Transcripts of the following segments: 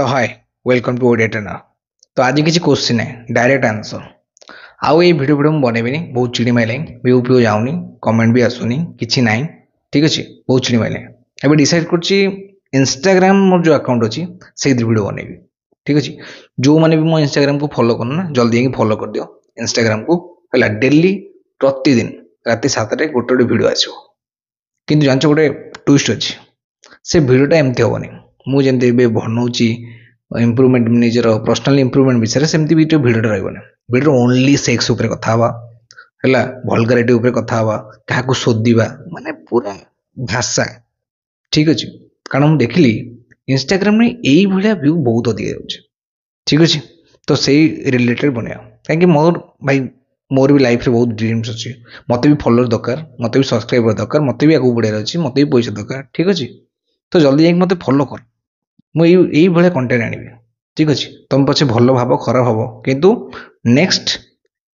तो hi welcome to Odia trainer. तो आज किसी क्वेश्चन है डायरेक्ट आंसर। आउ ये वीडियो मुझे बनैबी बहुत चिड़ी मारे व्यू फ्यू जाऊनी कमेंट भी आसुनी किसी ना ठीक अच्छे बहुत चिड़ी मारे एवं डिसाइड कर इंस्टाग्राम मोर जो अकाउंट अच्छी से वीडियो बनैबी ठीक अच्छे। जो मैंने भी मो इंस्टाग्राम को फॉलो करना जल्दी फॉलो कर दियो इंस्टाग्राम को है डेली प्रतिदिन रात 7 गोटे गोटे वीडियो आसो कि जान गोटे ट्विस्ट अच्छी से भिडटा एमती हेनी मुझे बनाऊँगी इम्प्रूवमेंट निजर पर्सनाल इम्प्रूवमेंट विषय सेमती भी भिडटा रही भिडियो ओनली सेक्स उपर कथा है भलगारिटी उपर कथा क्या शोधा माने पूरा भाषा ठीक अच्छे। कारण मुझे देखिली इंस्टाग्राम यही भाया व्यू बहुत अधिक जाऊँगी ठीक अच्छे। तो से रिलेटेड बना कहीं मोर भाई मोर भी लाइफ रे बहुत ड्रीम्स अच्छी मत भी फॉलोअर दरकार मत भी सब्सक्राइबर दरकार मत भी आगे बढ़िया अच्छी मत भी पैसा दरकार ठीक अच्छे। तो जल्दी जाके मत फॉलो कर मुझे भाया कंटेंट आनी ठीक अच्छे। तुम पचे भल भाव खराब हम किंतु नेक्स्ट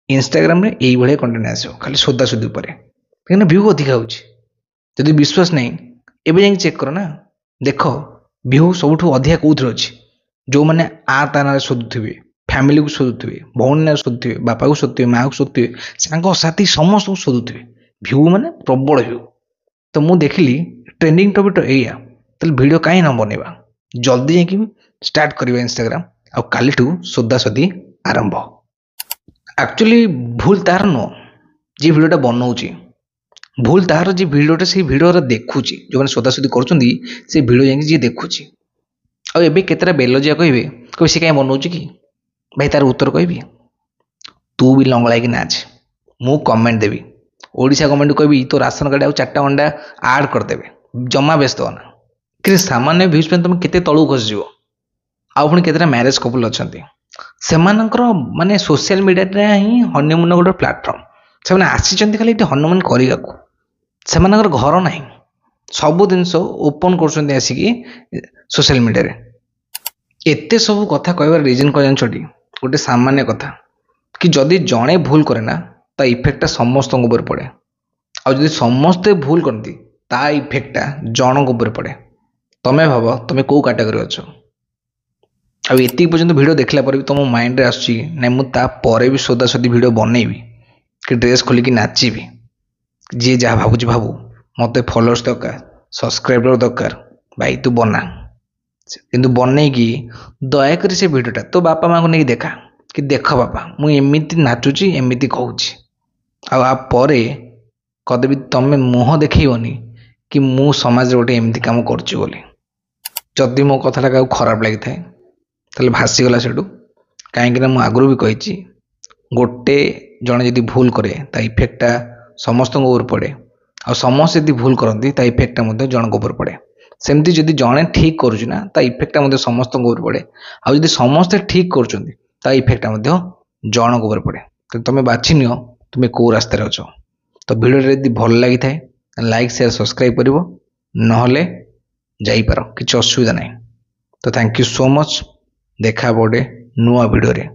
इंस्टाग्राम रे यही भाया कंटेंट आसो खाली सोदासोदी कहीं व्यू अधिक होदी विश्वास नहीं एवं जा चेक कर ना देख व्यू सब अधिका कौन अच्छी जो मैंने आ ता ना शोधुवे फैमिली को शोधुवे भौणी ना शोधुवे बापा को शोधुवे माँ को शोधुवे सांग साथी समस्त को शोधुवे व्यू मैंने प्रबल व्यू। तो मुझे देखिली ट्रेंडिंग टॉपिक एया तो वीडियो कहीं न बनवा जल्दी जाकि स्टार्ट करवा इंस्टाग्राम आ काली सोदासोदी आरंभ। एक्चुअली भूल तार नुह जी भिडटा बनाऊँगी भूल तार जी भिडटा से भिडियो देखुची जो मैंने सोदासोदी कर भिडियो जी देखुची आबे केतटा बेलजिया कहे सी कहीं बनाऊँगी कि भाई तार उत्तर कहि तू भी लंगड़ा कि नाच मु कमेंट देवी ओडिशा गवर्नमेंट को कहबी तो राशन कार्ड आ 4टा अंडा आड करदेवे जमा व्यस्त होना कि सामान्य भ्यूज पे तुम केते तळु खसजिवो आउ पुणी केतेटा मैरेज कपल अच्छे से माने सोशल मीडिया ही हनीमून गोटे प्लाटफर्म से आसी खाली हनीमून करने से घर ना सब जिन ओपन कर आसिकी सोशल मीडिया एते सब कथा कहबार रिजन कौन जानछटी गोटे सामान्य कथा कि जदि जड़े भूल करे ना ता इफेक्टा समस्त ऊपर पड़े आदि समस्ते भूल करती ता इफेक्टा जनक ऊपर पड़े। तमें भाव तुम कौ कैटेगरी अच्छ आती पर्यटन वीडियो देखला पर भी तुम माइंड रे आसुची ना मुझे भी सोदासोदी वीडियो बनईबी कि ड्रेस खोलिकी नाचिबी जी जहाँ भावुची भावु मत फॉलोअर्स दरकार सब्सक्राइबर दरकार भाई तू बना किंतु बनईकी दयाकोरी से वीडियोटा तो बापा माँ को नहीं देखा कि देख बापा मुझे एमती नाचुची एमती कहूँ आपर कदे भी तुम मुह देखनी कि मु समाज गोटे एमती कम करी मो कथा क्या खराब लगी था भासीगला से कहीं आगु भी कही गोटे जड़े जदि भूल करे ता इफेक्टा समस्त ऊपर पड़े आ समस्त यदि भूल करती ता इफेक्टा जनक ऊपर पड़े सेमती जदि जड़े ठीक करुना ता इफेक्टा समस्त ऊपर पड़े आदि समस्ते ठीक कर इफेक्टा जनक ऊपर पड़े। तो तुम बाछि नियो तुम कौ रास्तार अच्छ। तो वीडियो यदि भल लगी था लाइक शेयर सब्सक्राइब कर नहले जाइपार किसी असुविधा नहीं। तो थैंक यू सो मच देखा गोटे नुआ वीडियो रे।